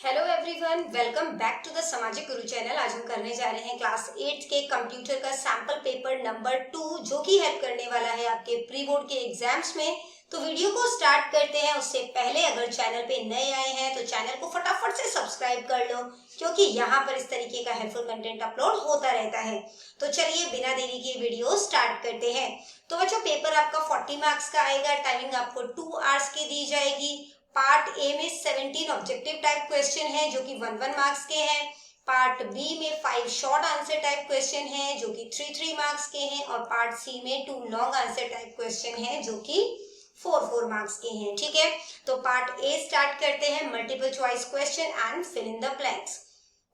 Hello everyone, welcome back to the Samajik Guru channel. आज हम करने जा रहे हैं क्लास 8 के कंप्यूटर का सैंपल पेपर नंबर 2, जो कि हेल्प करने वाला है आपके प्री बोर्ड के एग्जाम्स में। तो वीडियो को स्टार्ट करते हैं। उससे पहले अगर चैनल पे नए आए हैं तो चैनल को फटाफट से सब्सक्राइब कर लो, क्योंकि यहाँ पर इस तरीके का हेल्पफुल कंटेंट अपलोड होता रहता है। तो चलिए बिना देरी के वीडियो स्टार्ट करते हैं। तो बच्चों, पेपर आपका 40 मार्क्स का आएगा। टाइमिंग आपको 2 आवर्स की दी जाएगी। पार्ट ए में 17 ऑब्जेक्टिव टाइप क्वेश्चन है जो कि 1 मार्क्स के हैं। पार्ट बी में 5 शॉर्ट आंसर टाइप क्वेश्चन है जो कि 3 मार्क्स के हैं। और पार्ट सी में 2 लॉन्ग आंसर टाइप क्वेश्चन है जो कि 4 मार्क्स के हैं। ठीक है, तो पार्ट ए स्टार्ट करते हैं। Multiple choice question and fill in the blanks.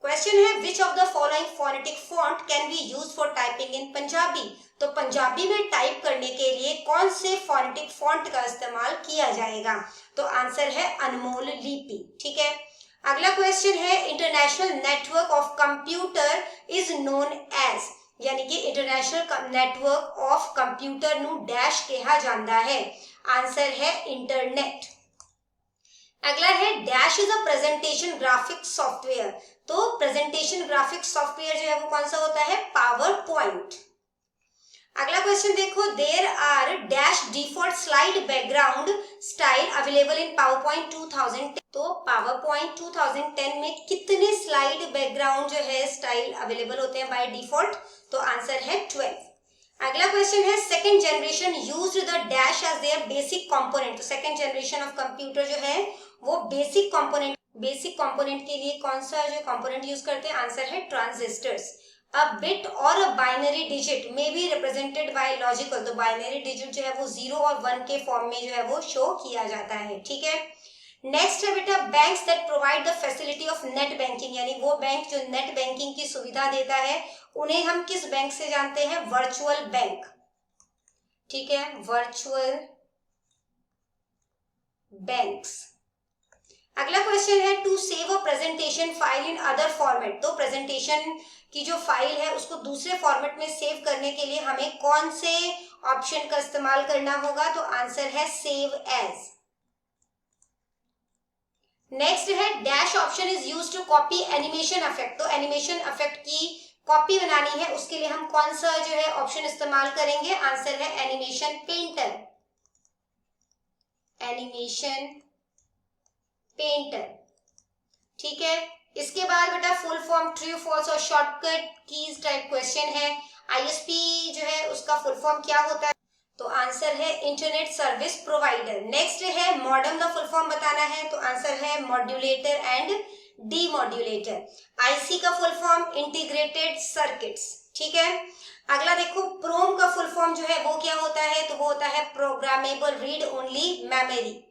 Question है, which of the following phonetic font can be use for typing in Punjabi. तो पंजाबी में टाइप करने के लिए कौन से फोनेटिक फॉन्ट का इस्तेमाल किया जाएगा? तो आंसर है अनमोल लिपि। ठीक है, अगला क्वेश्चन है, international network of computer is known as, यानी कि इंटरनेशनल नेटवर्क ऑफ कंप्यूटर नु डैश कहा जाता है। आंसर है इंटरनेट। अगला है, dash is a presentation graphics software. तो प्रेजेंटेशन ग्राफिक्स सॉफ्टवेयर जो है वो कौन सा होता है? PowerPoint. अगला क्वेश्चन देखो, there are dash default slide background style available in PowerPoint 2010। तो पावर पॉइंट 2010 में कितने स्लाइड बैकग्राउंड जो है स्टाइल अवेलेबल होते हैं बाय डिफॉल्ट? तो आंसर है 12। अगला क्वेश्चन है, second generation used the dash as their basic component. तो सेकंड जनरेशन ऑफ कंप्यूटर जो है वो बेसिक कंपोनेंट के लिए कौन सा जो कंपोनेंट यूज करते हैं? आंसर है ट्रांजिस्टर्स। अ बिट और अ बाइनरी डिजिट में बी रिप्रेजेंटेड बाय लॉजिकल। तो बाइनरी डिजिट जो है वो 0 और 1 के फॉर्म में जो है वो शो किया जाता है। ठीक है, नेक्स्ट है बेटा, banks that provide the facility of net banking, यानी वो बैंक जो नेट बैंकिंग की सुविधा देता है उन्हें हम किस बैंक से जानते हैं? Virtual bank. ठीक है, वर्चुअल बैंक्स। अगला क्वेश्चन है, to save a presentation file in other format. तो प्रेजेंटेशन की जो फाइल है उसको दूसरे फॉर्मेट में सेव करने के लिए हमें कौन से ऑप्शन का इस्तेमाल करना होगा? तो आंसर है सेव एज। नेक्स्ट है, dash option is used to copy animation effect. तो एनिमेशन इफेक्ट की कॉपी बनानी है, उसके लिए हम कौन सा जो है ऑप्शन इस्तेमाल करेंगे? आंसर है एनिमेशन पेंटर। Animation painter. ठीक है, इसके बाद बेटा फुल फॉर्म, ट्रू फॉल्स और शॉर्टकट कीज टाइप क्वेश्चन है। आईएसपी जो है उसका फुल फॉर्म क्या होता है? तो आंसर है इंटरनेट सर्विस प्रोवाइडर। नेक्स्ट है, मॉडेम का फुल फॉर्म बताना है। तो आंसर है मॉड्यूलेटर एंड डीमॉड्यूलेटर। आईसी का फुल फॉर्म इंटीग्रेटेड सर्किट्स। ठीक है, अगला देखो, प्रोम का फुल फॉर्म जो है वो क्या होता है? तो वो होता है programmable read only memory.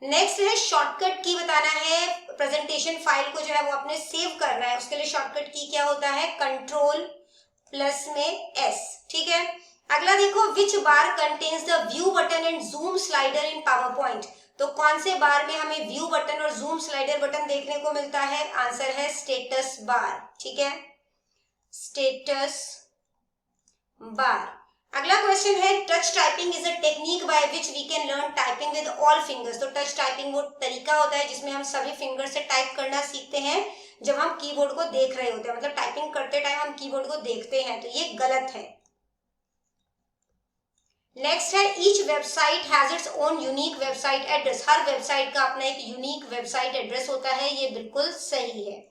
Next है, शॉर्टकट की बताना है। प्रेजेंटेशन फाइल को जो है वो अपने सेव करना है, उसके लिए शॉर्टकट की क्या होता है? कंट्रोल प्लस में एस। ठीक है, अगला देखो, which bar contains the view button and zoom slider in PowerPoint. तो कौन से बार में हमें व्यू बटन और जूम स्लाइडर बटन देखने को मिलता है? आंसर है स्टेटस बार। ठीक है, स्टेटस बार। अगला क्वेश्चन है, touch typing is a technique by which we can learn typing with all fingers. तो टच टाइपिंग वो तरीका होता है जिसमें हम सभी फिंगर से टाइप करना सीखते हैं जब हम कीबोर्ड को देख रहे होते हैं। मतलब टाइपिंग करते टाइम हम कीबोर्ड को देखते हैं, तो ये गलत है। नेक्स्ट है, each website has its own unique website address. Her website का अपना एक यूनिक वेबसाइट एड्रेस होता है, ये बिल्कुल सही है।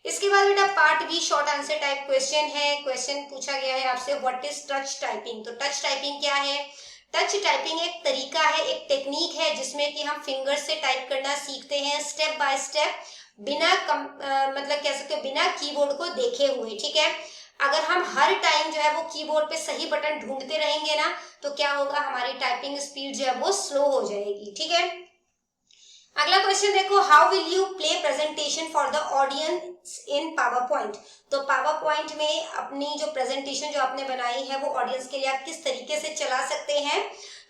इसके बाद बेटा part B short answer type question है। क्वेश्चन पूछा गया है आपसे, व्हाट इज टच टाइपिंग। तो टच टाइपिंग क्या है? टच टाइपिंग एक तरीका है, एक टेक्निक है जिसमें कि हम फिंगर से टाइप करना सीखते हैं स्टेप बाय स्टेप, बिना मतलब कह सकते हो बिना कीबोर्ड को देखे हुए। ठीक है, अगर हम हर टाइम जो है वो कीबोर्ड पे सही बटन ढूंढते रहेंगे ना, तो क्या होगा? हमारी टाइपिंग स्पीड जो है वो स्लो हो जाएगी। ठीक है, अगला क्वेश्चन देखो, how will you play presentation for the audience in PowerPoint. तो पावर पॉइंट में अपनी जो प्रेजेंटेशन जो आपने बनाई है वो ऑडियंस के लिए आप किस तरीके से चला सकते हैं?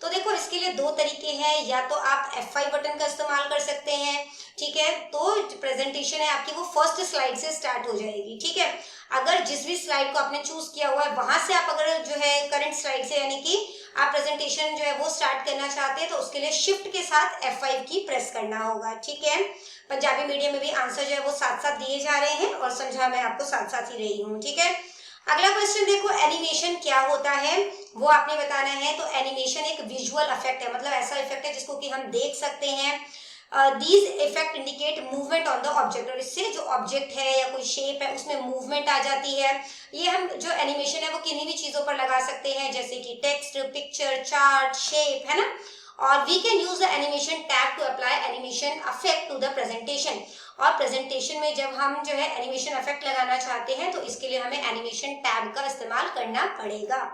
तो देखो, इसके लिए 2 तरीके हैं। या तो आप F5 बटन का इस्तेमाल कर सकते हैं। ठीक है, तो प्रेजेंटेशन है आपकी वो फर्स्ट स्लाइड से स्टार्ट हो जाएगी। ठीक है, अगर जिस भी स्लाइड को आपने चूज किया हुआ है वहां से आप अगर जो है करंट स्लाइड से यानी कि आप प्रेजेंटेशन जो है वो स्टार्ट करना चाहते हैं तो उसके लिए शिफ्ट के साथ F5 की प्रेस करना होगा, ठीक है। पंजाबी मीडियम में भी आंसर जो है वो साथ साथ दिए जा रहे हैं और समझा मैं आपको साथ साथ ही रही हूँ, ठीक है। अगला क्वेश्चन देखो, एनिमेशन क्या होता है वो आपने बताना है। तो एनिमेशन एक विजुअल इफेक्ट है, मतलब ऐसा इफेक्ट है जिसको कि हम देख सकते हैं। These effect indicate movement on the object, और इससे जो ऑब्जेक्ट है या कोई शेप है उसमें मूवमेंट आ जाती है। ये हम जो एनिमेशन है वो किन्हीं भी चीजों पर लगा सकते हैं, जैसे कि टेक्स्ट, पिक्चर, चार्ट, शेप, है ना। और we can use the animation tab to apply animation effect to the presentation. और प्रेजेंटेशन में जब हम जो है एनिमेशन इफेक्ट लगाना चाहते हैं तो इसके लिए हमें एनिमेशन टैब का इस्तेमाल करना पड़ेगा।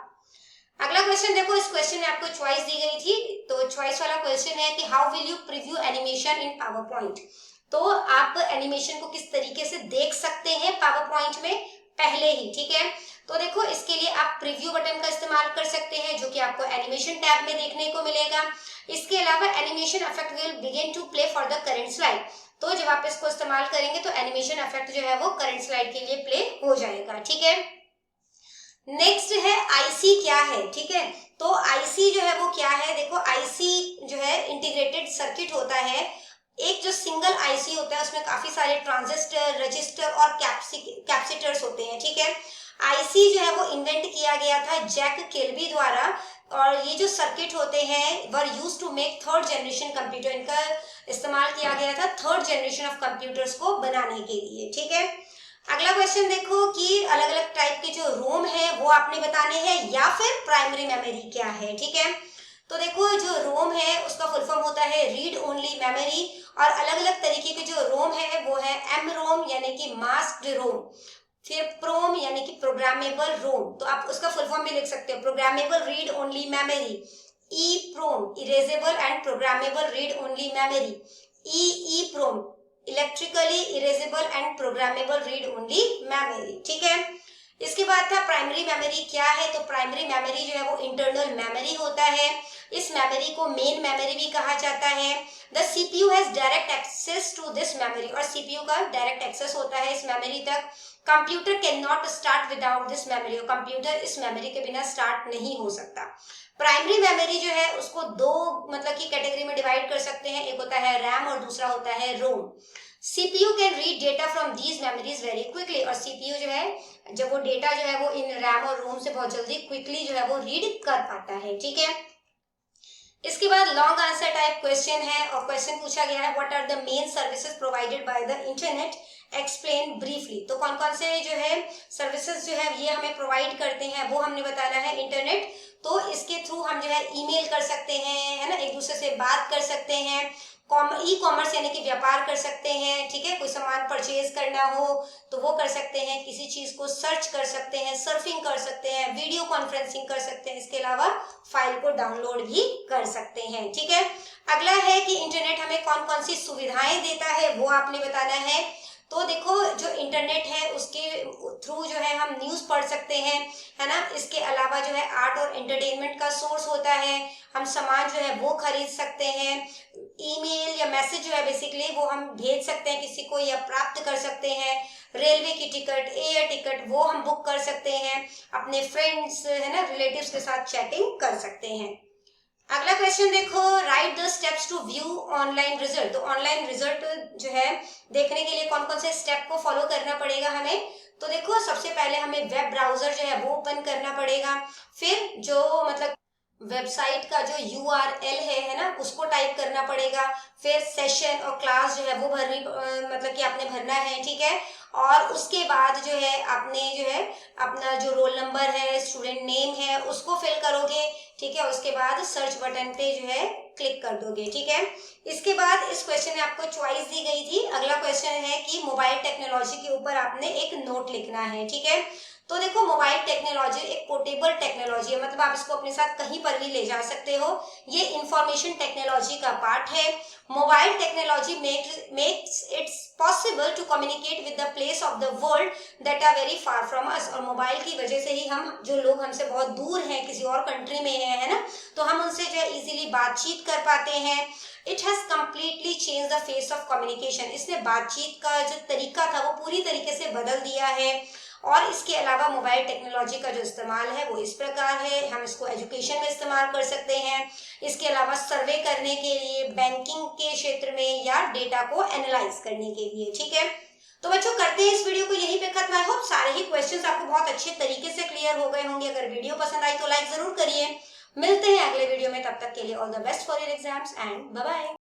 अगला क्वेश्चन देखो, इस क्वेश्चन में आपको चॉइस दी गई थी, तो चॉइस वाला क्वेश्चन है कि how will you preview animation in PowerPoint. तो आप एनिमेशन को किस तरीके से देख सकते हैं पावर पॉइंट में पहले ही, ठीक है। तो देखो इसके लिए आप प्रीव्यू बटन का इस्तेमाल कर सकते हैं जो कि आपको एनिमेशन टैब में देखने को मिलेगा। इसके अलावा animation effect will begin to play for the current slide. तो जब आप इसको इस्तेमाल करेंगे तो एनिमेशन इफेक्ट जो है वो करंट स्लाइड के लिए प्ले हो जाएगा, ठीक है। नेक्स्ट है आईसी क्या है, ठीक है। तो आईसी जो है वो क्या है, देखो आईसी जो है इंटीग्रेटेड सर्किट होता है। एक जो सिंगल आईसी होता है उसमें काफी सारे ट्रांजिस्टर, रजिस्टर और कैपेसिटर्स होते हैं, ठीक है। आईसी जो है वो इन्वेंट किया गया था जैक केल्बी द्वारा, और ये जो सर्किट होते हैं were use to make third generation computer. इनका इस्तेमाल किया गया था थर्ड जनरेशन ऑफ कंप्यूटर्स को बनाने के लिए, ठीक है। अगला क्वेश्चन देखो कि अलग अलग टाइप के जो रोम है वो आपने बताने हैं या फिर प्राइमरी मेमोरी क्या है, ठीक है। तो देखो जो रोम है उसका फुल फॉर्म होता है रीड ओनली मेमोरी, और अलग अलग तरीके के जो रोम है वो है एम रोम यानी कि मास्क्ड रोम, फिर प्रोम यानी कि प्रोग्रामेबल रोम। तो आप उसका फुल फॉर्म भी लिख सकते हो, programmable read only memory. E PROM erasable and programmable read only memory. E PROM electrically erasable and programmable read only memory, ठीक है। इसके बाद था प्राइमरी मेमोरी क्या है। तो प्राइमरी मेमोरी जो है वो इंटरनल मेमोरी होता है। इस मेमोरी को मेन मेमोरी भी कहा जाता है। The CPU has direct access to this memory, और सीपीयू का डायरेक्ट एक्सेस होता है इस मेमोरी तक। Computer can not start without this memory, और कंप्यूटर इस मेमोरी के बिना स्टार्ट नहीं हो सकता। प्राइमरी मेमोरी जो है उसको दो मतलब की कैटेगरी में डिवाइड कर सकते हैं, एक होता है रैम और दूसरा होता है ROM. CPU can read data from these memories very quickly, और सीपीयू जो है जब वो डेटा जो है वो इन रैम और रोम से बहुत जल्दी क्विकली जो है वो रीड कर पाता है, ठीक है। इसके बाद लॉन्ग आंसर टाइप क्वेश्चन है, और क्वेश्चन पूछा गया है what are the main services provided by the internet, explain briefly. तो कौन कौन से जो है सर्विसेज जो है ये हमें प्रोवाइड करते हैं वो हमने बताना है इंटरनेट। तो इसके थ्रू हम जो है ईमेल कर सकते हैं, है ना, एक दूसरे से बात कर सकते हैं, ई कॉमर्स यानी कि व्यापार कर सकते हैं, ठीक है। कोई सामान परचेज करना हो तो वो कर सकते हैं, किसी चीज को सर्च कर सकते हैं, सर्फिंग कर सकते हैं, वीडियो कॉन्फ्रेंसिंग कर सकते हैं, इसके अलावा फाइल को डाउनलोड भी कर सकते हैं, ठीक है। अगला है कि इंटरनेट हमें कौन कौन सी सुविधाएं देता है वो आपने बताना है। तो देखो जो इंटरनेट है उसके थ्रू जो है हम न्यूज़ पढ़ सकते हैं, है ना। इसके अलावा जो है आर्ट और एंटरटेनमेंट का सोर्स होता है, हम सामान जो है वो खरीद सकते हैं। ईमेल या मैसेज जो है बेसिकली वो हम भेज सकते हैं किसी को या प्राप्त कर सकते हैं। रेलवे की टिकट, एयर टिकट वो हम बुक कर सकते हैं, अपने फ्रेंड्स है ना रिलेटिव्स के साथ चैटिंग कर सकते हैं। अगला क्वेश्चन देखो, write the steps to view online result. तो ऑनलाइन रिजल्ट जो है देखने के लिए कौन कौन से स्टेप को फॉलो करना पड़ेगा हमें। तो देखो सबसे पहले हमें वेब ब्राउजर जो है वो ओपन करना पड़ेगा, फिर जो मतलब वेबसाइट का जो यूआरएल है ना, उसको टाइप करना पड़ेगा, फिर सेशन और क्लास जो है वो भरनी मतलब कि आपने भरना है, ठीक है। और उसके बाद जो है आपने जो है अपना जो रोल नंबर है, स्टूडेंट नेम है, उसको फिल करोगे, ठीक है। उसके बाद सर्च बटन पे जो है क्लिक कर दोगे, ठीक है। इसके बाद इस क्वेश्चन में आपको चॉइस दी गई थी। अगला क्वेश्चन है कि मोबाइल टेक्नोलॉजी के ऊपर आपने एक नोट लिखना है, ठीक है। तो देखो मोबाइल टेक्नोलॉजी एक पोर्टेबल टेक्नोलॉजी है, मतलब आप इसको अपने साथ कहीं पर भी ले जा सकते हो। ये इंफॉर्मेशन टेक्नोलॉजी का पार्ट है। Mobile technology makes its possible to communicate with the place of the world that are very far from us. और मोबाइल की वजह से ही हम जो लोग हमसे बहुत दूर हैं, किसी और कंट्री में है ना, तो हम उनसे जो है इजीली बातचीत कर पाते हैं। It has completely change the face of communication. इसने बातचीत का जो तरीका था वो पूरी तरीके से बदल दिया है। और इसके अलावा मोबाइल टेक्नोलॉजी का जो इस्तेमाल है वो इस प्रकार है, हम इसको एजुकेशन में इस्तेमाल कर सकते हैं, इसके अलावा सर्वे करने के लिए, बैंकिंग के क्षेत्र में या डेटा को एनालाइज करने के लिए। ठीक है, तो बच्चों करते हैं इस वीडियो को यहीं पे खत्म। आई होप सारे ही क्वेश्चंस आपको बहुत अच्छे तरीके से क्लियर हो गए होंगे। अगर वीडियो पसंद आई तो लाइक जरूर करिए। मिलते हैं अगले वीडियो में, तब तक के लिए all the best for your exams and bye bye.